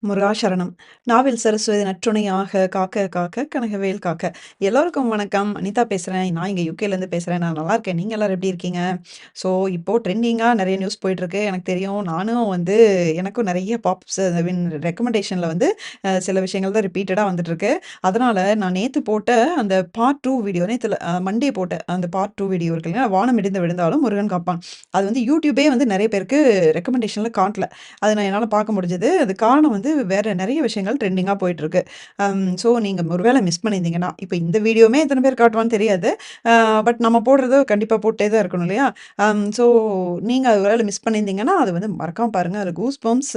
முருகா சரணம். நாவில் சரஸ்வதி நற்றுணையாக காக்க காக்க கனகவேல் காக்க. எல்லோருக்கும் வணக்கம். அனிதா பேசுறேன். நான் இங்க யுகேலேருந்து பேசுறேன். நான் நல்லா இருக்கேன். நீங்க எல்லாரும் எப்படி இருக்கீங்க? ஸோ இப்போ ட்ரெண்டிங்கா நெறைய நியூஸ் போயிட்டுருக்கு. எனக்கு தெரியும். நானும் வந்து எனக்கும் நெறைய பாப்ஸ் ஐ மீன் ரெக்கமெண்டேஷன்ல வந்து சில விஷயங்கள் தான் ரிப்பீட்டடா வந்துட்டுருக்கு. அதனால நான் நேத்து போட்ட அந்த பார்ட் 2 வீடியோ நேத்துல மண்டே போட்ட அந்த பார்ட் 2 வீடியோ இருக்கு இல்லையா? "வானம் இடிந்து விழுந்தாலும் முருகன் காப்பான்." அது வந்து யூடியூபே வந்து நெறைய பேருக்கு ரெக்கமெண்டேஷன்ல காட்டல. அத நான் என்னால பார்க்க முடிஞ்சது. அது காரணம் வந்து வேற நெறைய விஷயங்கள் ட்ரெண்டிங்கா போயிட்டுருக்கு. ஸோ நீங்க ஒரு வேள மிஸ் பண்ணியிருந்தீங்கன்னா, இப்ப இந்த வீடியோவுமே எத்தன பேர் காட்டுவான்னு தெரியாது. பட் நம்ம போடுறது கண்டிப்பா போட்டே தான் இருக்கணும் இல்லையா? ஸோ நீங்க ஒரு வேள மிஸ் பண்ணியிருந்தீங்கன்னா, அது வந்து மறக்காம பாருங்க. அதுல கூஸ் பம்ப்ஸ்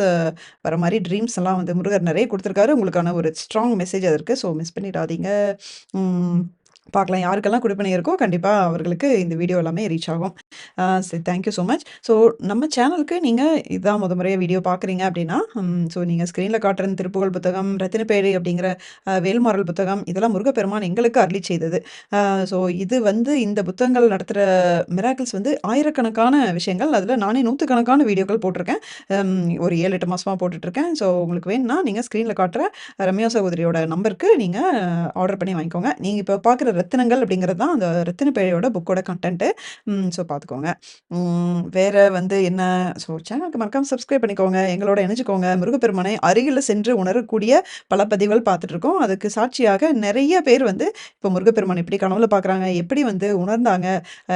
வர மாரி ட்ரீம்ஸ் எல்லாம் வந்து முருகர் நெறைய குடுத்துருக்காரு. உங்களுக்கான ஒரு ஸ்ட்ராங் மெசேஜ் அது இருக்கு. ஸோ மிஸ் பண்ணிடாதீங்க. ம். பார்க்கலாம். யாருக்கெல்லாம் குடுப்பினை இருக்கோ, கண்டிப்பா அவர்களுக்கு இந்த வீடியோ எல்லாமே ரீச் ஆகும். சரி thank you so much. So நம்ம சேனலுக்கு நீங்க இதான் முத முறையா வீடியோ பார்க்குறீங்க அப்படின்னா, ஸோ நீங்க ஸ்க்ரீன்ல காட்டுற இந்த திருப்புகழ் புத்தகம், ரத்தினப்பேழை அப்படிங்கிற வேல்மாறல் புத்தகம், இதெல்லாம் முருகப்பெருமான் எங்களுக்கு அருளிச் செய்தது. ஸோ இது வந்து இந்த புத்தகங்கள் நடத்துற மிராக்கிள்ஸ் வந்து ஆயிரக்கணக்கான விஷயங்கள். அதில நானே நூத்துக்கணக்கான வீடியோக்கள் போட்டிருக்கேன். ஒரு 7, 8 மாசமா போட்டுட்ருக்கேன். ஸோ உங்களுக்கு வேணும்னா, நீங்க ஸ்க்ரீன்ல காட்டுற ரம்யா சகோதரியோட நம்பருக்கு நீங்க ஆர்டர் பண்ணி வாங்கிக்கோங்க. நீங்க இப்ப பார்க்குற ரத்தினங்கள் அப்படிங்கிறது தான் அந்த ரத்தினப்பேழையோட புக்கோட கன்டென்ட்டு. ஸோ பார்த்துக்கோங்க. வேற வந்து என்ன ஸோ சேனலுக்கு மறக்காம சப்ஸ்கிரைப் பண்ணிக்கோங்க. எங்களோட இணைஞ்சுக்கோங்க. முருகப்பெருமானை அருகில சென்று உணரக்கூடிய பல பதிவுகள் பார்த்துட்டுருக்கோம். அதுக்கு சாட்சியாக நெறைய பேர் வந்து இப்போ முருகப்பெருமான் எப்படி கனவுல பார்க்குறாங்க, எப்படி வந்து உணர்ந்தாங்க,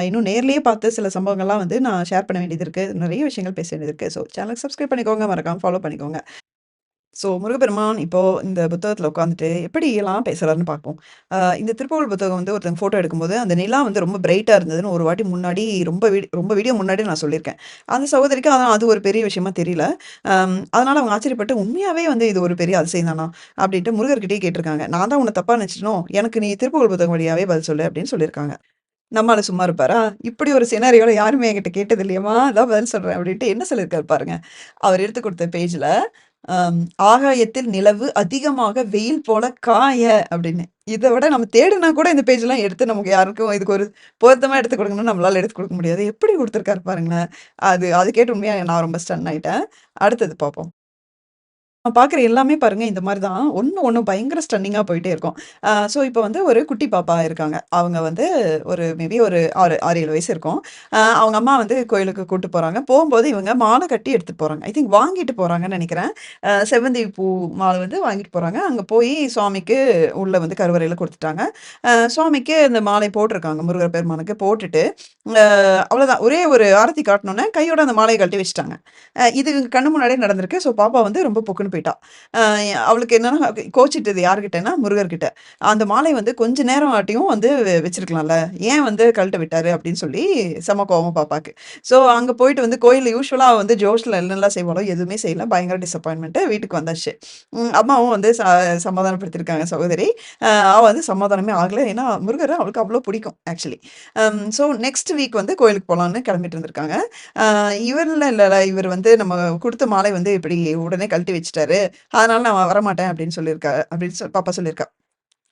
இன்னும் நேர்லயே பார்த்த சில சம்பவங்கள்லாம் வந்து நான் ஷேர் பண்ண வேண்டியது இருக்கு. நெறைய விஷயங்கள் பேச வேண்டியது இருக்கு. ஸோ சேனலுக்கு சப்ஸ்கிரைப் பண்ணிக்கோங்க. மறக்காம ஃபாலோ பண்ணிக்கோங்க. ஸோ முருகப்பெருமான் இப்போ இந்த புத்தகத்தில உட்காந்துட்டு எப்படியெல்லாம் பேசுறாருன்னு பார்ப்போம். இந்த திருப்புகழ் புத்தகம் வந்து ஒருத்தங்க ஃபோட்டோ எடுக்கும்போது, அந்த நிலா வந்து ரொம்ப பிரைட்டா இருந்ததுன்னு ஒரு வாட்டி முன்னாடி ரொம்ப வீடியோ முன்னாடியே நான் சொல்லியிருக்கேன். அந்த சகோதரிக்கு அது ஒரு பெரிய விஷயமா தெரியல. அதனால அவங்க ஆச்சரியப்பட்டு, "உண்மையாவே வந்து இது ஒரு பெரிய அதிசயம் தானா?" அப்படின்ட்டு முருகர்கிட்டயே கேட்டுருக்காங்க. "நான் தான் உன்ன தப்பா நினைச்சுட்டனோ? எனக்கு நீ திருப்புகழ் புத்தகம் வழியாவே பதில் சொல்லு" அப்படின்னு சொல்லியிருக்காங்க. நம்ம ஆளு சும்மா இருப்பாரா? இப்படி ஒரு சினாரியோல யாருமே என்கிட்ட கேட்டது இல்லையேம்மா! அதான் பதில் சொல்றேன் அப்படின்ட்டு என்ன சொல்லியிருக்காரு பாருங்க. அவர் எடுத்துக் குடுத்த பேஜ்ல, அம் "ஆகாயத்தில் நிலவு அதிகமாக வெயில் போல காய" அப்படின்னு. இத விட நம்ம தேடுனா கூட இந்த பேஜ்லாம் எடுத்து நமக்கு யாருக்கும் இதுக்கு ஒரு பொருத்தமா எடுத்து குடுக்கணும்னு நம்மளால எடுத்து குடுக்க முடியாது. எப்படி குடுத்துருக்காரு பாருங்களேன். அது கேட்டு உண்மையா நான் ரொம்ப ஸ்டன் ஆயிட்டேன். அடுத்தது பார்ப்போம். பார்க்குற எல்லாமே பாருங்க இந்த மாரி தான். ஒண்ணு பயங்கர ஸ்டன்னிங்கா போயிட்டே இருக்கும். ஸோ இப்போ வந்து ஒரு குட்டி பாப்பா இருக்காங்க. அவங்க வந்து ஒரு மேபி ஒரு 6, 7 வயசு இருக்கும். அவங்க அம்மா வந்து கோயிலுக்கு கூட்டு போறாங்க. போம்போது இவங்க மாலை கட்டி எடுத்துட்டு போறாங்க. ஐ திங்க் வாங்கிட்டு போறாங்கன்னு நெனைக்கிறேன். செவ்வந்தி பூ மாலை வந்து வாங்கிட்டு போறாங்க. அங்க போயி சுவாமிக்கு உள்ள வந்து கருவறையில குடுத்துட்டாங்க. சுவாமிக்கு இந்த மாலை போட்டிருக்காங்க. முருகர் பெருமானுக்கு போட்டுட்டு, அ அவ்வளோதான். ஒரே ஒரு ஆரத்தி காட்டுனோனே கையோட அந்த மாலைய கழட்டி வச்சுட்டாங்க. இது இவங்க கண்ணு முன்னாடியே நடந்திருக்கு. ஸோ பாப்பா வந்து ரொம்ப பொக்குன்னு போயிட்டா. அ அவளுக்கு என்னன்னா கோச்சிட்டது யார்கிட்டன்னா, முருகர்கிட்ட. அந்த மாலை வந்து கொஞ்ச நேரம் ஆட்டியும் வந்து வச்சிருக்கலாம்ல. ஏன் வந்து கழட்ட விட்டாரு அப்படின்னு சொல்லி செம கோவம் பாப்பாக்கு. ஸோ அங்க போயிட்டு வந்து கோயில்ல யூசுவலா அவ வந்து ஜோஷ்ல என்னலாம் செய்வாளோ எதுவுமே செய்யல. பயங்கர டிசப்பாயின்ட்மென்ட் வீட்டுக்கு வந்தாச்சு. அம்மாவும் வந்து சமாதானப்படுத்தியிருக்காங்க சகோதரி. அவ வந்து சமாதானமே ஆகல. ஏன்னா முருகர அவளுக்கு அவ்ளோ பிடிக்கும் ஆக்சுவலி. நெக்ஸ்ட் வீக் வந்து கோயிலுக்கு போலான்னு கிளம்பிட்டு இருந்திருக்காங்க. அ இல்ல. இவர் வந்து நம்ம குடுத்த மாலை வந்து இப்படி உடனே கழட்டி வச்சுட்டாரு. அதனால நான் வரமாட்டேன் அப்படின்னு சொல்லியிருக்கா அப்படின்னு பாப்பா சொல்லியிருக்கா.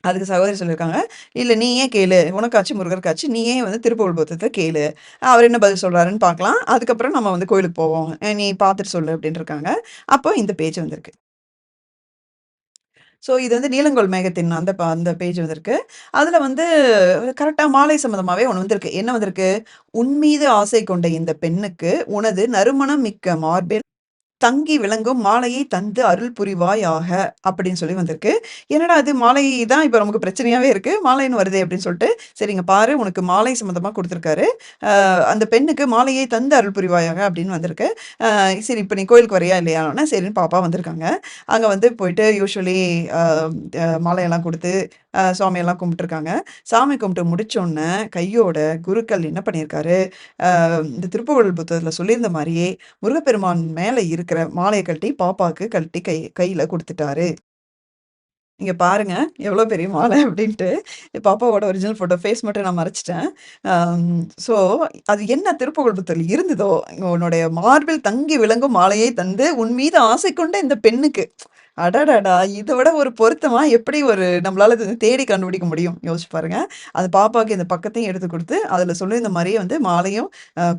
அதுக்கு சகோதரி சொல்லியிருக்காங்க, "இல்ல நீயே கேளு. உனக்காச்சு முருகருக்காச்சு நீயே வந்து திருப்புகழ் புத்தகத்த கேளு. அவர் என்ன பதில் சொல்றாருன்னு பார்க்கலாம். அதுக்கப்புறம் நம்ம வந்து கோயிலுக்கு போவோம். நீ பார்த்துட்டு சொல்லு" அப்படின்னு இருக்காங்க. அப்போ இந்த பேஜ் வந்திருக்கு. ஸோ இது வந்து நீலங்கோல் மேகத்தின் அந்த பேஜ் வந்திருக்கு. அதுல வந்து கரெக்ட்டா மாலை சம்மந்தமாவே ஒண்ணு வந்திருக்கு. என்ன வந்திருக்கு? "உன் மீது ஆசை கொண்ட இந்த பெண்ணுக்கு உனது நறுமணம் மிக்க மார்பில் தங்கி விளங்கும் மாலையை தந்து அருள் புரிவாயாக" அப்படின்னு சொல்லி வந்திருக்கு. என்னடா இது மாலை தான் இப்ப நமக்கு பிரச்சனையாவே இருக்கு. மாலைன்னு வருதே அப்படின்னு சொல்லிட்டு, சரி இங்க பாரு உனக்கு மாலை சம்மந்தமா குடுத்துருக்காரு. அந்த பெண்ணுக்கு மாலையை தந்து அருள் புரிவாயாக அப்படின்னு வந்திருக்கு. சரி இப்ப நீ கோயிலுக்கு வரியா இல்லையான்னோனே, சரின்னு பாப்பா வந்திருக்காங்க. அங்க வந்து போயிட்டு யூசுவலி அ அ மாலையெல்லாம் குடுத்து, சாமியெல்லாம் கும்பிட்டுருக்காங்க. சாமி கும்பிட்டு முடிச்சோனே, கையோட குருக்கள் என்ன பண்ணியிருக்காரு, இந்த திருப்புகழ் புத்தகத்துல சொல்லியிருந்த மாரியே, முருகப்பெருமான் மேல இருக்கிற மாலைய கழட்டி பாப்பாக்கு கழட்டி கையில குடுத்துட்டாரு. இங்க பாருங்க, எவ்வளோ பெரிய மாலை அப்டின்ட்டு. பாப்பாவோட ஒரிஜினல் ஃபோட்டோ ஃபேஸ் மட்டும் நான் மறைச்சுட்டேன். அம் ஸோ அது என்ன திருப்புகழ் புத்தகத்துல இருந்ததோ, "உன்னுடைய மார்பில் தங்கி விளங்கும் மாலையை தந்து, உன் மீது ஆசை கொண்ட இந்த பெண்ணுக்கு" அடடடா! இத விட ஒரு பொருத்தமா எப்படி ஒரு நம்மளால இது தேடி கண்டுபிடிக்க முடியும்? யோசிச்சு பாருங்க. அது பாப்பாக்கு இந்த பக்கத்தையும் எடுத்து குடுத்து, அதுல சொல்லியிருந்த மாரியே வந்து மாலையும்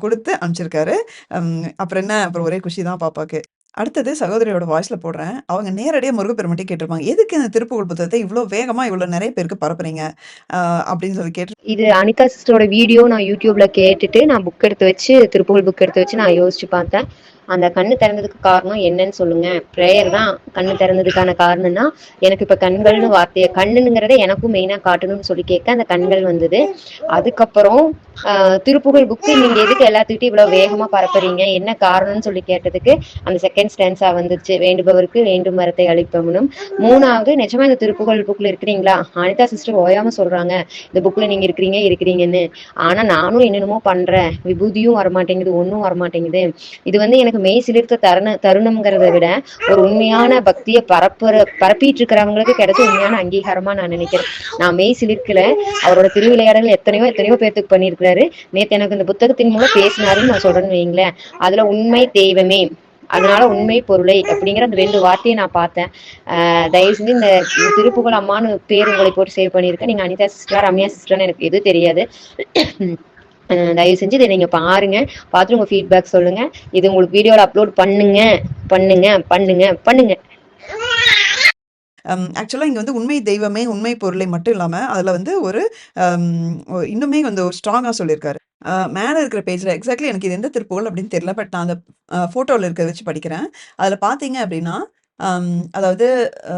குடுத்து அனுப்பிச்சிருக்காரு. அப்புறம் என்ன? அப்புறம் ஒரே குஷி தான் பாப்பாக்கு. அடுத்தது சகோதரியோட வாய்ஸ்ல போடுறேன். அவங்க நேரடியா முருகப்பெருமான்ட்டயே கேட்டிருப்பாங்க. "எதுக்கு இந்த திருப்புகழ் புத்தகத்த இவ்ளோ வேகமா இவ்ளோ நெறைய பேருக்கு பரப்புறீங்க?" அப்படின்னு சொல்லி இது அனிதா சிஸ்டரோட வீடியோ நான் யூடியூப்ல கேட்டுட்டு நான் புக் எடுத்து வச்சு திருப்புகழ் புக் எடுத்து வச்சு நான் யோசிச்சு பார்த்தேன். அந்த கண்ணு திறந்ததுக்கு காரணம் என்னன்னு சொல்லுங்க. ப்ரேயர் தான் கண்ணு திறந்ததுக்கான காரணம்னா, எனக்கு இப்ப கண்கள்னு வார்த்தைய கண்ணுங்கிறத எனக்கும் மெயினா காட்டணும்னு சொல்லி கேட்க அந்த கண்கள் வந்தது. அதுக்கப்புறம் திருப்புகழ் புக்கு நீங்க எதுக்கு எல்லாத்துக்கிட்டையும் இவ்வளவு வேகமா பரப்புறீங்க, என்ன காரணம்னு சொல்லி கேட்டதுக்கு அந்த செகண்ட் ஸ்டான்ஸா வந்துச்சு, வேண்டுபவருக்கு வேண்டும் வரத்தை அளிப்பவனும். மூணாவது, நிஜமா இந்த திருப்புகழ் புக்ல இருக்கிறீங்களா? அனிதா சிஸ்டர் ஓயாம சொல்றாங்க இந்த புக்ல நீங்க இருக்கிறீங்கன்னு. ஆனா நானும் என்னென்னமோ பண்றேன், விபூதியும் வரமாட்டேங்குது, ஒன்னும் வரமாட்டேங்குது. இது எனக்கு மெய் சிலிர்த்த தருணம்ங்கிறத விட ஒரு உண்மையான பக்திய பரப்பிட்டு இருக்கிறவங்களுக்கு கிடைச்ச உண்மையான அங்கீகாரமா நான் நினைக்கிறேன். நான் மெய் சிலிர்க்கல. அவரோட திருவிளையாடல் எத்தனையோ எத்தனையோ பேர்த்துக்கு பண்ணியிருக்கிறாரு. நேத்து எனக்கு இந்த புத்தகத்தின் மூலம் பேசினாருன்னு நான் சொல்றேன்னு வைங்களேன். அதுல உண்மை தெய்வமே, அதனால உண்மை பொருளை அப்படிங்கிற அந்த 2 வார்த்தையை நான் பார்த்தேன். தயவு செஞ்சு இந்த திருப்புகழ் அம்மான்னு பேர் உங்களை போட்டு சேவ் பண்ணியிருக்கேன். நீங்க அனிதா சிஸ்டர், ரம்யா சிஸ்டர்னு எனக்கு எதுவும் தெரியாது. தயவு செஞ்சு இதை நீங்க பாருங்க, பார்த்துட்டு உங்க ஃபீட்பேக் சொல்லுங்க. இது உங்களுக்கு வீடியோல அப்லோட் பண்ணுங்க பண்ணுங்க பண்ணுங்க பண்ணுங்க. ஆக்சுவலா இங்க வந்து உண்மை தெய்வமே, உண்மை பொருளை மட்டும் இல்லாம, அதுல வந்து ஒரு அம் இன்னுமே வந்து ஒரு ஸ்ட்ராங்கா சொல்லியிருக்காரு. மேல இருக்கிற பேஜ்ல எக்ஸாக்ட்லி எனக்கு இது எந்த திருப்புகழ் அப்படின்னு தெரியல. பட் நான் அந்த ஃபோட்டோல இருக்கிறத வச்சு படிக்கிறேன். அதுல பார்த்தீங்க அப்படின்னா, அதாவது அ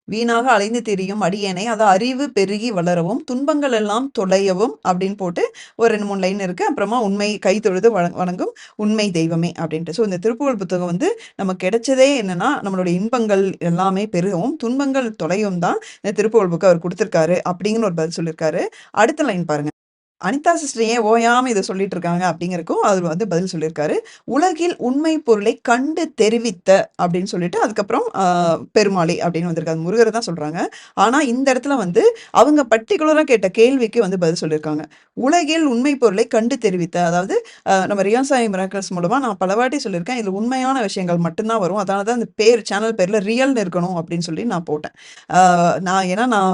"வீணாக அலைந்து திரியும் அடியேனை, அறிவு பெருகி வளரவும், துன்பங்கள் எல்லாம் தொலையவும்" அப்படின்னு போட்டு ஒரு 2, 3 லைன் இருக்கு. அப்புறமா "உண்மை கை தொழுது வணங்கும் உண்மை தெய்வமே" அப்படின்ட்டு. ஸோ இந்த திருப்புகழ் புத்தகம் வந்து நமக்கு கிடைச்சதே என்னன்னா, நம்மளுடைய இன்பங்கள் எல்லாமே பெருகவும், துன்பங்கள் தொலையவும் தான் இந்த திருப்புகழ் புக்க அவர் குடுத்திருக்காரு அப்படிங்கன்னு ஒரு பதில் சொல்லியிருக்காரு. அடுத்த லைன் பாருங்க. அனிதா சிஸ்டர் ஏன் ஓயாம இத சொல்லிட்டு இருக்காங்க அப்படிங்கிறதுக்கும் அவரு வந்து பதில் சொல்லியிருக்காரு. "உலகில் உண்மை பொருளை கண்டு தெரிவித்த" அப்படின்னு சொல்லிட்டு அதுக்கப்புறம் பெருமாளே அப்படின்னு வந்திருக்கு. அது முருகர தான் சொல்றாங்க. ஆனா இந்த இடத்துல வந்து அவங்க பர்ட்டிகுலரா கேட்ட கேள்விக்கு வந்து பதில் சொல்லியிருக்காங்க. "உலகில் உண்மை பொருளை கண்டு தெரிவித்த" அதாவது நம்ம ரியா சாய் மிராக்கிள்ஸ் மூலமா நான் பலவாட்டி சொல்லியிருக்கேன். இதுல உண்மையான விஷயங்கள் மட்டும் தான் வரும். அதனால தான் அந்த சேனல் பேர்ல ரியல்னு இருக்கணும் அப்படின்னு சொல்லி நான் போட்டேன். ஆ நான்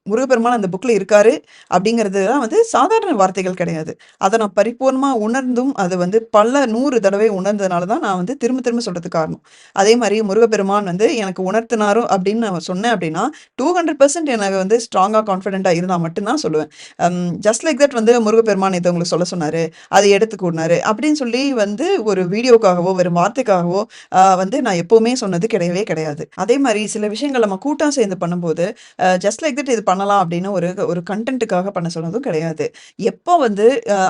முருகப்பெருமான் அந்த புக்ல இருக்காரு அப்படிங்கிறது தான் வந்து சாதாரண வார்த்தைகள் கிடையாது. அத நான் பரிபூர்ணமா உணர்ந்தும், அது வந்து பல 100 தடவை உணர்ந்ததுனால தான் நான் வந்து திரும்ப திரும்ப சொல்றதுக்கு காரணம். அதே மாரி முருகப்பெருமான் வந்து எனக்கு உணர்த்தினாரோ அப்படின்னு நான் சொன்னேன் அப்படின்னா, 200% எனக்கு வந்து ஸ்ட்ராங்கா கான்ஃபிடென்ட்டா இருந்தா மட்டும் தான் சொல்லுவேன். ஜஸ்ட் லைக் தட் வந்து முருகப்பெருமான் இத உங்களுக்கு சொல்ல சொன்னாரு. அத எடுத்து கூறினாரு. அப்படின்னு சொல்லி வந்து ஒரு வீடியோக்காகவோ, வெறும் வார்த்தைக்காகவோ வந்து நான் எப்பவுமே சொன்னது கிடையவே கிடையாது. அதே மாரி சில விஷயங்கள் நம்ம கூட்டா சேர்ந்து பண்ணும்போது, ஜஸ்ட் லைக் தட் இது பண்ணலாம் அப்படின்னு ஒரு ஒரு கன்டென்ட்டுக்காக பண்ண சொன்னதும் கிடையாது. எப்போ வந்து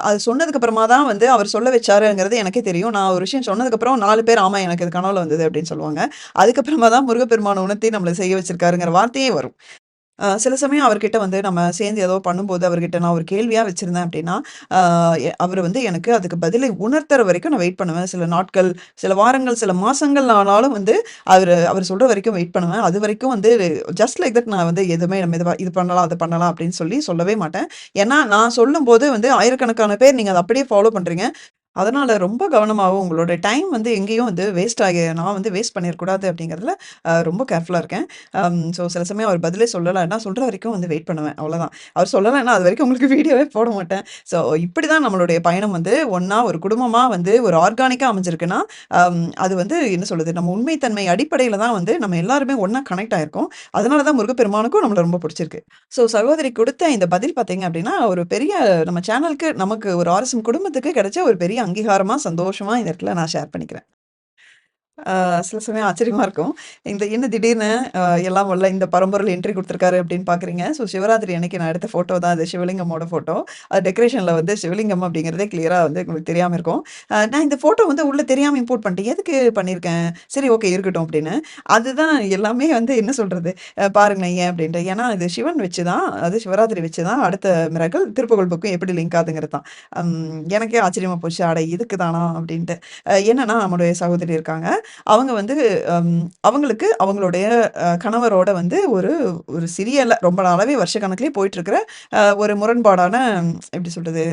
அது சொன்னதுக்கு அப்புறமா தான் வந்து அவர் சொல்ல வச்சாருங்கிறது எனக்கே தெரியும். நான் ஒரு விஷயம் சொன்னதுக்கப்புறம் 4 பேர் ஆமா எனக்கு இது கனவுல வந்தது அப்படின்னு சொல்லுவாங்க. அதுக்கப்புறமா தான் முருகப்பெருமான உணர்த்தி நம்மள செய்ய வச்சிருக்காருங்கிற வார்த்தையே வரும். சில சமயம் அவர்கிட்ட வந்து நம்ம சேர்ந்து ஏதோ பண்ணும்போது, அவர்கிட்ட நான் ஒரு கேள்வியா வச்சிருந்தேன் அப்டின்னா, அ அவரு வந்து எனக்கு அதுக்கு பதிலை உணர்த்துற வரைக்கும் நான் வெயிட் பண்ணுவேன். சில நாட்கள், சில வாரங்கள், சில மாசங்கள் ஆனாலும் வந்து அவரு சொல்ற வரைக்கும் வெயிட் பண்ணுவேன். அதுவரைக்கும் வந்து ஜஸ்ட் லைக் தட் நான் வந்து எதுவுமே நம்ம இது பண்ணலாம், அது பண்ணலாம் அப்டின்னு சொல்லவே மாட்டேன். ஏன்னா, நான் சொல்லும்போது வந்து ஆயிரக்கணக்கான பேர் நீங்க அத அப்படியே ஃபாலோ பண்றீங்க. அதனால ரொம்ப கவனமாவும் உங்களோட டைம் வந்து எங்கேயும் வந்து நான் வந்து வேஸ்ட் பண்ணிறக்கூடாது அப்படிங்கிறதுல ரொம்ப கேர்ஃபுல்லா இருக்கேன். ஸோ சில சமயம் அவர் பதிலே சொல்லலன்னா, சொல்ற வரைக்கும் வந்து வெயிட் பண்ணுவேன். அவ்வளோதான். அவர் சொல்லலன்னா, அது வரைக்கும் உங்களுக்கு வீடியோவே போட மாட்டேன். ஸோ இப்படிதான் நம்மளுடைய பயணம் வந்து ஒண்ணா ஒரு குடும்பமா வந்து ஒரு ஆர்கானிக்கா அமைஞ்சிருக்குன்னா, அது வந்து என்ன சொல்றது? நம்ம உண்மை தன்மை அடிப்படையில தான் வந்து நம்ம எல்லாருமே ஒண்ணா கனெக்ட் ஆயிருக்கோம். அதனால தான் முருகப்பெருமானுக்கும் நம்மள ரொம்ப புடிச்சிருக்கு. ஸோ சகோதரி குடுத்த இந்த பதில் பார்த்தீங்க அப்படின்னா, ஒரு பெரிய நம்ம சேனலுக்கு நமக்கு ஒரு ஆர்எஸ்எம் குடும்பத்துக்கு கிடைச்ச ஒரு பெரிய அங்கீகாரமா, சந்தோஷமா இந்த இடத்துல நான் ஷேர் பண்ணிக்கிறேன். ஆ சில சமயம் ஆச்சரியமா இருக்கும். என்ன திடீர்னு அ எல்லாம் வல்ல இந்த பரம்பொருள் என்ட்ரி குடுத்துருக்காரு அப்படின்னு பார்க்குறீங்க. ஸோ சிவராத்திரி அன்னைக்கு நான் எடுத்த ஃபோட்டோ தான் அது சிவலிங்கமோட ஃபோட்டோ. அது டெக்கரேஷன்ல வந்து சிவலிங்கம் அப்படிங்கிறதே கிளியரா வந்து உங்களுக்கு தெரியாம இருக்கும். நான் இந்த ஃபோட்டோ வந்து உள்ள தெரியாம இம்போர்ட் பண்ணிட்டேன். எதுக்கு பண்ணியிருக்கேன்? சரி ஓகே இருக்கட்டும் அப்படின்னு. அதுதான் எல்லாமே வந்து என்ன சொல்றது? பாருங்களேன் ஏன் அப்படின்ட்டு. ஏன்னா இது சிவன் வச்சு தான் அது சிவராத்திரி வச்சு தான் அடுத்த மிராக்கிள் திருப்புகழ் புக்கும் எப்படி லிங்க் ஆகுதுங்கிறது தான். எனக்கே ஆச்சரியமா போச்சு. அட இதுக்கு தானா அப்படின்ட்டு. என்னன்னா நம்முடைய சகோதரி இருக்காங்க. அவங்க வந்து அவங்களுக்கு அவங்களுடைய கணவரோட வந்து ஒரு ஒரு சிறிய இல்ல, ரொம்ப நாளாவே வருஷக்கணக்கிலே போயிட்டுருக்கிற ஒரு முரண்பாடான எப்படி சொல்றது?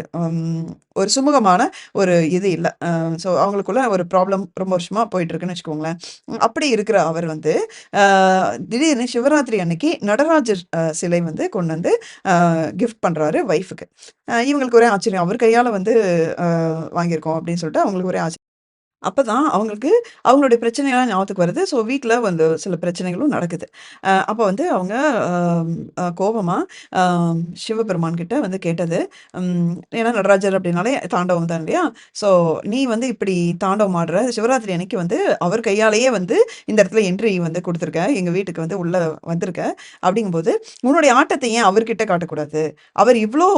ஒரு சுமூகமான ஒரு இது இல்ல. ஸோ அவங்களுக்குள்ள ஒரு ப்ராப்ளம் ரொம்ப வருஷமா போயிட்டுருக்குன்னு வச்சுக்கோங்களேன். அப்படி இருக்கிற அவர் வந்து அ திடீர்னு சிவராத்திரி அன்னைக்கு நடராஜர் சிலை வந்து கொண்டு வந்து கிஃப்ட் பண்றாரு வைஃப்‌க்கு. இவங்களுக்கு ஒரே ஆச்சரியம். அவர் கையால வந்து வாங்கியிருக்கோம் அப்படின்னு சொல்லிட்டு அவங்களுக்கு ஒரே ஆச்சரியம். அப்பதான் அவங்களுக்கு அவங்களுடைய பிரச்சனைலாம் ஞாபகத்துக்கு வருது. ஸோ வீட்ல வந்து சில பிரச்சனைகளும் நடக்குது. அப்ப வந்து அவங்க அம் கோவமா அ சிவபெருமான் கிட்ட வந்து கேட்டது. ஏன்னா நடராஜர் அப்படின்னாலே தாண்டவம் தான் இல்லையா? ஸோ "நீ வந்து இப்படி தாண்டவம் ஆடுற, சிவராத்திரி அன்னைக்கு வந்து அவர் கையாலேயே வந்து இந்த இடத்துல என்ட்ரி வந்து குடுத்துருக்க. எங்க வீட்டுக்கு வந்து உள்ள வந்திருக்க. அப்படிங்கும்போது, உன்னுடைய ஆட்டத்த ஏன் அவர்கிட்ட காட்டக்கூடாது? அவர் இவ்ளோ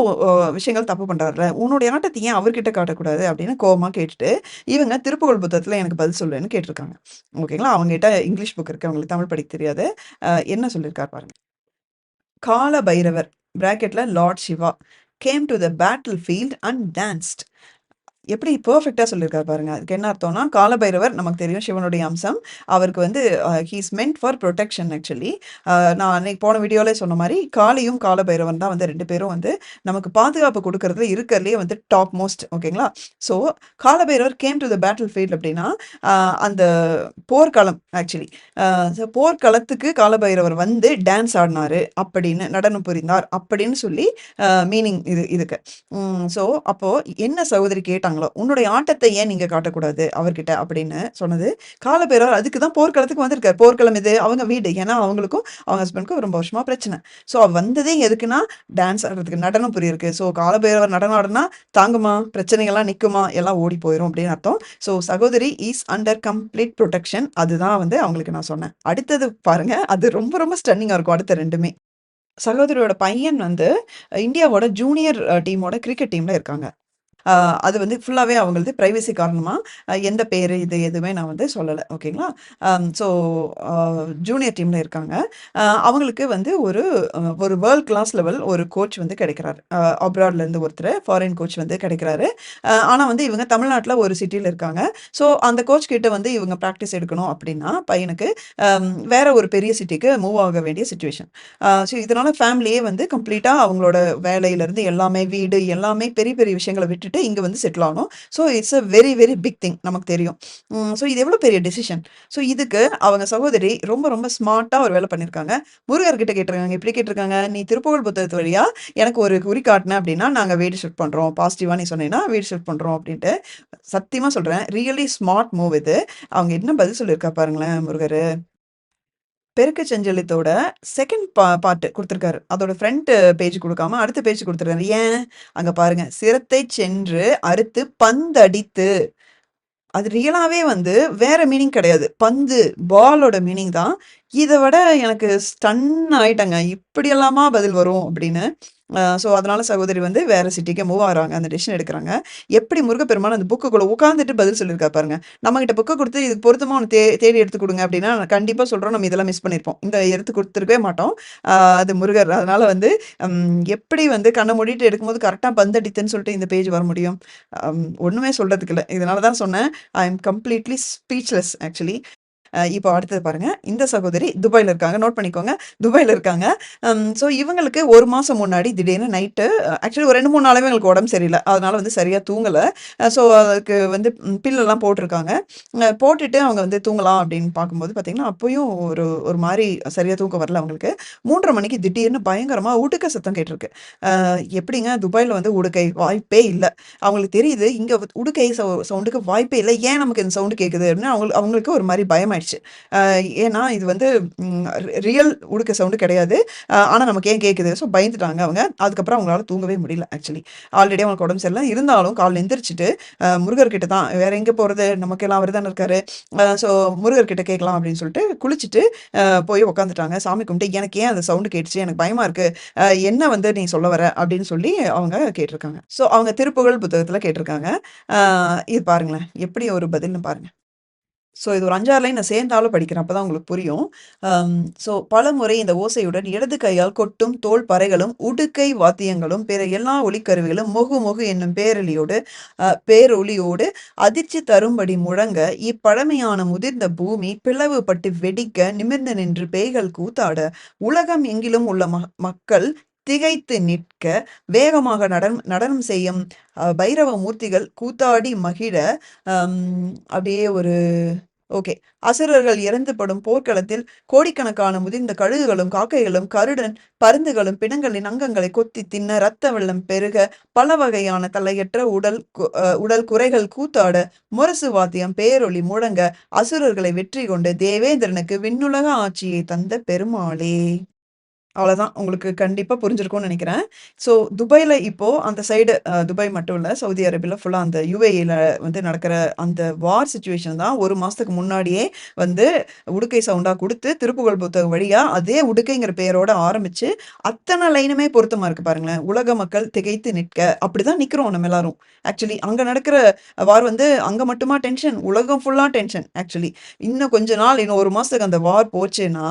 விஷயங்கள் தப்பு பண்றார்ல, உன்னுடைய ஆட்டத்த ஏன் அவர்கிட்ட காட்டக்கூடாது?" அப்படின்னு கோவமா கேட்டுட்டு இவங்க திருப்புகழ் புத்தகத்துல எனக்கு பதில் சொல்லுன்னு கேட்டிருக்காங்க. ஓகேங்களா. அவங்ககிட்ட இங்கிலீஷ் புக் இருக்கு. அவங்களுக்கு தமிழ் படிக்க தெரியாது. என்ன சொல்லியிருக்கார் பாருங்க. கால பைரவர் பிராக்கெட்ல lord Shiva came to the battle field and danced. எப்படி பெர்ஃபெக்ட்டா சொல்லியிருக்காரு பாருங்க. அதுக்கு என்ன அர்த்தம்னா, காலபைரவர் நமக்கு தெரியும் சிவனுடைய அம்சம். அவருக்கு வந்து he is meant for protection actually. நான் அன்னைக்கு போன வீடியோலே சொன்ன மாரி, காளியும் காலபைரவன் தான் வந்து 2 பேரும் வந்து நமக்கு பாதுகாப்பு குடுக்கறதுல இருக்கறதுலயே வந்து டாப் மோஸ்ட் ஓகேங்களா. So Kalabhairavar came to the battle field அப்படின்னா, அ அந்த போர்க்களம் ஆக்சுவலி. போர்க்களத்துக்கு காலபைரவர் வந்து டான்ஸ் ஆடுனாரு அப்படின்னு, நடனம் புரிந்தார் அப்படின்னு சொல்லி மீனிங் இதுக்கு. ஸோ அப்போ என்ன சகோதரி கேட்டாங்களோ, "உன்னுடைய ஆட்டத்த ஏன் நீங்க காட்டக்கூடாது அவர்கிட்ட?" அப்படின்னு சொன்னது. காலபைரவர் அதுக்கு தான் போர்க்களத்துக்கு வந்திருக்காரு. போர்க்களம் எது? அவங்க வீடு. ஏன்னா அவங்களுக்கும் அவங்க ஹஸ்பண்டுக்கும் ரொம்ப வருஷமா பிரச்சனை. ஸோ வந்ததே எதுக்குன்னா, டான்ஸ் ஆடுறதுக்கு, நடனம் புரியறக்கு. ஸோ காலபைரவர் நடனம் ஆடுனா தாங்குமா? பிரச்சனைகள்லாம் நிக்குமா? எல்லாம் ஓடி போயிரும் அப்படின்னு அர்த்தம். ஸோ சகோதரி இஸ் அண்டர் கம்ப்ளீட் புரொடெக்ஷன். அதுதான் வந்து அவங்களுக்கு நான் சொன்னேன். அடுத்தது பாருங்க. அது ரொம்ப ரொம்ப ஸ்டன்னிங்கா இருக்கும் அடுத்த 2மே. சகோதரியோட பையன் வந்து இந்தியாவோட ஜூனியர் டீமோட கிரிக்கெட் டீம்ல இருக்காங்க. அ அது வந்து ஃபுல்லாவே அவங்களது பிரைவசி காரணமா, எந்த பேரு இது எதுவுமே நான் வந்து சொல்லல. ஓகேங்களா? ஸோ அ ஜூனியர் டீம்ல இருக்காங்க. அவங்களுக்கு வந்து ஒரு வேர்ல்ட் கிளாஸ் லெவல் ஒரு கோச் வந்து கிடைக்கிறாரு. அப்ராட்லேருந்து ஒருத்தரு ஃபாரின் கோச் வந்து கிடைக்கிறாரு. ஆனா வந்து இவங்க தமிழ்நாட்ல ஒரு சிட்டில இருக்காங்க. ஸோ அந்த கோச் கிட்ட வந்து இவங்க பிராக்டிஸ் எடுக்கணும் அப்டின்னா, பையனுக்கு வேற ஒரு பெரிய சிட்டிக்கு மூவ் ஆக வேண்டிய சிச்சுவேஷன். ஸோ இதனால ஃபேமிலியே வந்து கம்ப்ளீட்டா அவங்களோட வேலையிலருந்து எல்லாமே, வீடு எல்லாமே பெரிய பெரிய விஷயங்கள விட்டுட்டு இங்க வந்து செட்டில் ஆகணும். So it's a very very big thing நமக்கு தெரியும். ஸோ இது எவ்வளோ பெரிய டெசிஷன். ஸோ இதுக்கு அவங்க சகோதரி ரொம்ப ரொம்ப ஸ்மார்ட்டா ஒரு வேலை பண்ணியிருக்காங்க. முருகர் கிட்ட கேட்டிருக்காங்க. எப்படி கேட்டிருக்காங்க? "நீ திருப்புகழ் புத்தகத்து வழியா எனக்கு ஒரு குறி காட்டுன அப்படின்னா, நாங்க வீடு ஷிஃப்ட் பண்றோம். பாசிட்டிவா நீ சொன்னீன்னா வீடு ஷிஃப்ட் பண்றோம்" அப்படின்ட்டு. சத்தியமா சொல்றேன். ரியலி ஸ்மார்ட் மூவ் இது. அவங்க என்ன பதில் சொல்லியிருக்கா பாருங்களேன் முருகரு. பெருக்கு செஞ்சலித்தோட 2ண்ட் பார்ட் குடுத்திருக்காரு. அதோட ஃப்ரண்ட் பேஜ் குடுக்காம, அடுத்த பேஜ் குடுத்துருக்காரு. ஏன்? அங்க பாருங்க. "சிரத்தைச் சென்று அறுத்து பந்தடித்து" அது ரியலாவே வந்து வேற மீனிங் கிடையாது. பந்து, பாலோட மீனிங் தான். இத விட எனக்கு ஸ்டன் ஆயிட்டேங்க. இப்படியெல்லாமா பதில் வரும் அப்படின்னு. ஸோ அதனால சகோதரி வந்து வேற சிட்டிக்கு மூவ் ஆகுறாங்க. அந்த டிசிஷன் எடுக்குறாங்க. எப்படி முருகப்பெருமான் அந்த புக்குக்குள்ள உட்கார்ந்துட்டு பதில் சொல்லியிருக்காரு பாருங்க. நம்மகிட்ட புக்க குடுத்து இதுக்கு பொருத்தமா ஒண்ணு தேடி எடுத்து குடுங்க அப்படின்னா, கண்டிப்பா சொல்றோம் நம்ம இதெல்லாம் மிஸ் பண்ணியிருப்போம். இந்த எடுத்து குடுத்துருக்கவே மாட்டோம். அது முருகர். அதனால வந்து எப்படி வந்து கண்ண மூடிட்டு எடுக்கும்போது கரெக்ட்டா பந்தடித்துன்னு சொல்லிட்டு இந்த பேஜ் வர முடியும்? ஒண்ணுமே சொல்றதுக்கு இல்ல. இதனால தான் சொன்னேன். ஐ அம் கம்ப்ளீட்லி ஸ்பீச்லெஸ் ஆக்சுவலி. இப்போ அடுத்தது பாருங்க. இந்த சகோதரி துபாய்ல இருக்காங்க. நோட் பண்ணிக்கோங்க. துபாய்ல இருக்காங்க. ஸோ இவங்களுக்கு 1 மாசம் முன்னாடி திடீர்னு நைட்டு ஆக்சுவலி ஒரு 2, 3 நாளாவே இவங்களுக்கு உடம்பு சரியில்ல. அதனால வந்து சரியா தூங்கல. ஸோ அதுக்கு வந்து பில்லெல்லாம் போட்டுருக்காங்க. போட்டுட்டு அவங்க வந்து தூங்கலாம் அப்படின்னு பார்க்கும்போது பார்த்தீங்கன்னா, அப்பயும் ஒரு ஒரு மாரி சரியா தூக்கம் வரல அவங்களுக்கு. 3:30 மணிக்கு திடீர்னு பயங்கரமா உடுக்க சத்தம் கேட்டிருக்கு. எப்படிங்க துபாய்ல வந்து உடுக்கை? வாய்ப்பே இல்ல. அவங்களுக்கு தெரியுது, இங்க உடுக்கை சவுண்டுக்கு வாய்ப்பே இல்ல. ஏன் நமக்கு இந்த சவுண்ட் கேட்குது? அப்படின்னு அவங்களுக்கு ஒரு மாரி பயமாயிடுச்சு. ஏன்னா இது வந்து ரியல் உடுக்க சவுண்ட் கிடையாது. ஆனா நமக்கு ஏன் கேட்குது? ஸோ பயந்துட்டாங்க அவங்க. அதுக்கப்புறம் அவங்களால தூங்கவே முடியல ஆக்சுவலி. ஆல்ரெடி அவங்களுக்கு உடம்பு சரியில்ல. இருந்தாலும் காலைல எந்திரிச்சுட்டு முருகர் கிட்ட தான் வேற எங்க போறது? நமக்கெல்லாம் அவரு தானே இருக்காரு. ஸோ முருகர் கிட்ட கேட்கலாம் அப்படின்னு சொல்லிட்டு குளிச்சுட்டு போய் உட்காந்துட்டாங்க. சாமி கும்பிட்டு எனக்கு ஏன் அந்த சவுண்ட் கேட்டுச்சு? எனக்கு பயமா இருக்கு. என்ன வந்து நீ சொல்ல வர? அப்படின்னு சொல்லி அவங்க கேட்டிருக்காங்க. ஸோ அவங்க திருப்புகழ் புத்தகத்துல கேட்டிருக்காங்க. அ இது பாருங்களேன். எப்படி ஒரு பதில்னு பாருங்க. ஸோ இது ஒரு 5, 6 லைன் நான் சேர்ந்தாலும் படிக்கிறேன். அப்பதான் உங்களுக்கு புரியும். அம் ஸோ பலமுறை இந்த ஓசையுடன் இடது கையால் கொட்டும் தோல் பறைகளும், உடுக்கை வாத்தியங்களும், பிற எல்லா ஒலிக்கருவிகளும் மொகு மொகு என்னும் பேரொலியோடு அதிர்ச்சி தரும்படி முழங்க, இப்பழமையான முதிர்ந்த பூமி பிளவுபட்டு வெடிக்க, நிமிர்ந்து நின்று பேய்கள் கூத்தாட, உலகம் எங்கிலும் உள்ள மக்கள் திகைத்து நிற்க, வேகமாக நடனம் செய்யும் பைரவ மூர்த்திகள் கூத்தாடி மகிழ, அம் அப்படியே ஒரு ஓகே. அசுரர்கள் இறந்துபடும் போர்க்களத்தில் கோடிக்கணக்கான முதிர்ந்த கழுகுகளும், காக்கைகளும், கருடன், பருந்துகளும் பிணங்களின் அங்கங்களை கொத்தித் தின்ன, இரத்த வெள்ளம் பெருக, பல வகையான தலையற்ற உடல் குறைகள் கூத்தாட, முரசு வாத்தியம் பேரொலி முழங்க, அசுரர்களை வெற்றி கொண்டு தேவேந்திரனுக்கு விண்ணுலக ஆட்சியைத் தந்த பெருமாளே! அவ்வளோதான். உங்களுக்கு கண்டிப்பா புரிஞ்சிருக்கும்னு நெனைக்கிறேன். ஸோ துபாய்ல இப்போ அந்த சைடு துபாய் மட்டும் இல்ல, சவுதி அரேபியால ஃபுல்லா அந்த UAEல வந்து நடக்கிற அந்த வார் சிச்சுவேஷன் தான் 1 மாசத்துக்கு முன்னாடியே வந்து உடுக்கை சவுண்டா குடுத்து, திருப்புகழ் புத்தகம் வழியா அதே உடுக்கைங்கிற பெயரோட ஆரம்பிச்சு, அத்தன லைனுமே பொருத்தமா இருக்கு பாருங்களேன். உலக மக்கள் திகைத்து நிற்க. அப்படிதான் நிக்கிறோம் நம்ம எல்லாரும். ஆக்சுவலி அங்க நடக்கிற வார் வந்து அங்க மட்டுமா டென்ஷன்? உலகம் ஃபுல்லா டென்ஷன் ஆக்சுவலி. இன்னும் கொஞ்ச நாள் இன்னும் 1 மாசத்துக்கு அந்த வார் போச்சுன்னா,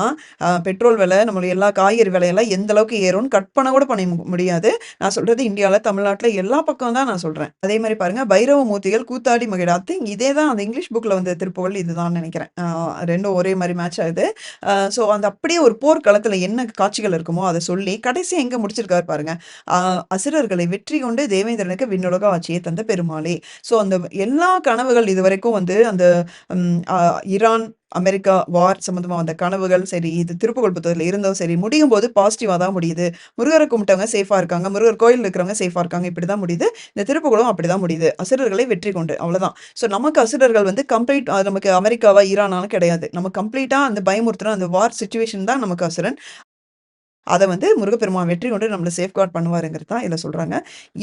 பெட்ரோல் விலை, நம்மளுடைய எல்லா காய்கறி விலையெல்லாம் எந்த அளவுக்கு ஏறும்னு கற்பனை கூட பண்ண முடியாது. நான் சொல்றது இந்தியால, தமிழ்நாட்டுல எல்லா பக்கம் தான் நான் சொல்றேன். அதே மாரி பாருங்க, பைரவ மூர்த்திகள் கூத்தாடி மகிழ. ஐ திங்க் இதே தான் அந்த இங்கிலீஷ் புக்ல வந்த திருப்புகழ் இதுதான்னு நெனைக்கிறேன். 2ம் ஒரே மாரி மேட்ச் ஆகுது. ஸோ அந்த அப்படியே ஒரு போர்க்களத்துல என்ன காட்சிகள் இருக்குமோ, அத சொல்லி கடைசியா எங்க முடிச்சிருக்காரு பாருங்க. அ அசுரர்களை வெற்றி கொண்டு தேவேந்திரனுக்கு விண்ணுலக ஆட்சியை தந்த பெருமாளே! ஸோ அந்த எல்லா கனவுகள் இதுவரைக்கும் வந்து அந்த ஈரான், அமெரிக்கா வார் சம்மந்தமா வந்த கனவுகள் சரி, இது திருப்புகழ் புத்தகத்துல இருந்தும் சரி, முடியும்போது பாசிட்டிவா தான் முடியுது. முருகர கும்பிட்டவங்க சேஃபா இருக்காங்க. முருகர் கோயில்ல இருக்கிறவங்க சேஃபா இருக்காங்க. இப்படிதான் முடியுது. இந்த திருப்புகழும் அப்படிதான் முடியுது. அசுரர்களை வெற்றி கொண்டு. அவ்வளதான். ஸோ நமக்கு அசுரர்கள் வந்து கம்ப்ளீட் நமக்கு அமெரிக்காவா, ஈரானான்னு கிடையாது. நம்ம கம்ப்ளீட்டா அந்த பயமுறுத்துற அந்த வார் சிச்சுவேஷன் தான் நமக்கு அசுரன். அத வந்து முருகப்பெருமான் வெற்றி கொண்டு நம்மள சேஃப்கார்ட் பண்ணுவாருங்கிறது தான் இதுல சொல்றாங்க.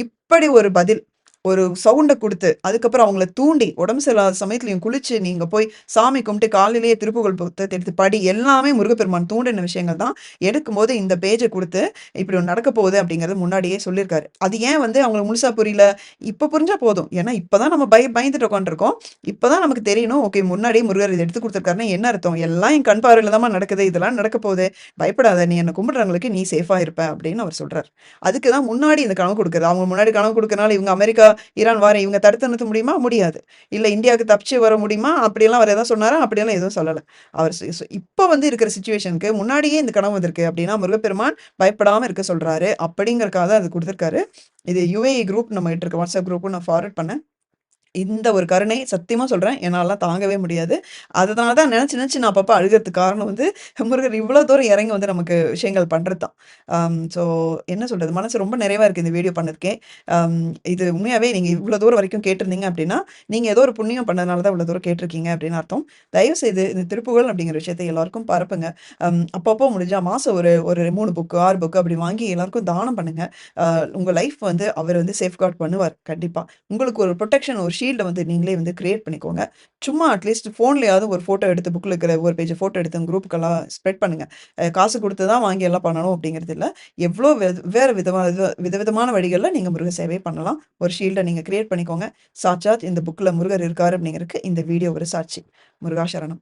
இப்படி ஒரு பதில், ஒரு சவுண்ட குடுத்து, அதுக்கப்புறம் அவங்கள தூண்டி, உடம்பு சரியில்லாத சமயத்துலயும் குளிச்சு, நீங்க போய் சாமி கும்பிட்டு காலையிலேயே திருப்புகழ் புத்தகத்த எடுத்து படி. எல்லாமே முருகப்பெருமான் தூண்டின விஷயங்கள் தான். எடுக்கும்போது இந்த பேஜ குடுத்து, இப்படி ஒண்ணு நடக்க போகுது அப்படிங்கிறத முன்னாடியே சொல்லியிருக்காரு. அது ஏன் வந்து அவங்களுக்கு முழுசா புரியல? இப்ப புரிஞ்சா போதும். ஏன்னா இப்ப தான் நம்ம பயந்துட்டு உட்காந்துருக்கோம். இப்ப தான் நமக்கு தெரியணும். ஓகே, முன்னாடியே முருகர் இத எடுத்து குடுத்துருக்காருன்னா என்ன அர்த்தம்? எல்லாம் என் கண் பார்வையில தாம்மா நடக்குது. இதெல்லாம் நடக்க போகுது. பயப்படாத! நீ என்ன கும்பிடுறவங்களுக்கு நீ சேஃபா இருப்ப அப்படின்னு அவர் சொல்றாரு. அதுக்கு தான் முன்னாடி இந்த கனவு குடுக்குறது. அவங்க முன்னாடி கனவு குடுக்கறனால இவங்க அமெரிக்கா, ஈரான் வார இவங்க தடுத்து நிறுத்த முடியுமா? முடியாது. இல்ல இந்தியாவுக்கு தப்பிச்சு வர முடியுமா? அப்படியெல்லாம் அவர் எதாவது சொன்னாரா? அப்படியெல்லாம் எதுவும் சொல்லல. அவர் இப்ப வந்து இருக்கிற சிச்சுவேஷனுக்கு முன்னாடியே இந்த கனவு வந்திருக்கு அப்படின்னா, முருகப்பெருமான் பயப்படாம இருக்க சொல்றாரு. அப்படிங்கிறதுக்காக தான் அது குடுத்துருக்காரு. இது UAE குரூப் நம்மகிட்ட இருக்க வாட்ஸ்அப் குரூப்பும் நான் ஃபார்வர்ட் பண்ணேன். இந்த ஒரு கருணை சத்தியமா சொல்றேன். என்னாலலாம் தாங்கவே முடியாது. அதனால தான் நெனச்சு நான் அப்பப்ப அழுகுறதுக்கு காரணம் வந்து, முருகர் இவ்ளோ தூரம் இறங்கி வந்து நமக்கு விஷயங்கள் பண்றது தான். ஸோ என்ன சொல்றது? மனசு ரொம்ப நிறைவா இருக்கு இந்த வீடியோ பண்ணதுக்கே. அம் இது உண்மையாவே நீங்க இவ்ளோ தூரம் வரைக்கும் கேட்டிருந்தீங்க அப்டின்னா, நீங்க ஏதோ ஒரு புண்ணியம் பண்ணதுனால தான் இவ்ளோ தூரம் கேட்டிருக்கீங்க அப்டின்னு அர்த்தம். தயவுசெய்து இந்த திருப்புகழ் அப்டிங்கிற விஷயத்த எல்லாருக்கும் பரப்புங்க. அப்பப்போ முடிஞ்சா மாசம் ஒரு ஒரு 3 புக்கு, 6 புக்கு அப்டி வாங்கி எல்லாருக்கும் தானம் பண்ணுங்க. உங்க லைஃப் வந்து அவர் வந்து சேஃப்கார்ட் பண்ணுவார் கண்டிப்பா. உங்களுக்கு ஒரு புரொடெக்ஷன், ஒரு ஷீல்ட வந்து நீங்களே வந்து கிரியேட் பண்ணிக்கோங்க. சும்மா அட்லீஸ்ட் ஃபோன்லயாவது ஒரு ஃபோட்டோ எடுத்து புக்ல இருக்கிற ஒரு பேஜ் ஃபோட்டோ எடுத்து குரூப்புக்கெல்லாம் ஸ்ப்ரெட் பண்ணுங்க. காசு குடுத்து தான் வாங்கி எல்லாம் பண்ணணும் அப்படிங்கிறது இல்ல. எவ்ளோ வேற விதவிதமான வழிகள்ல நீங்க முருக சேவை பண்ணலாம். ஒரு ஷீல்ட நீங்க கிரியேட் பண்ணிக்கோங்க. சாட்சாத் இந்த புக்ல முருகர் இருக்காரு அப்படிங்கிறதுக்கு இந்த வீடியோ ஒரு சாட்சி. முருகா சரணம்.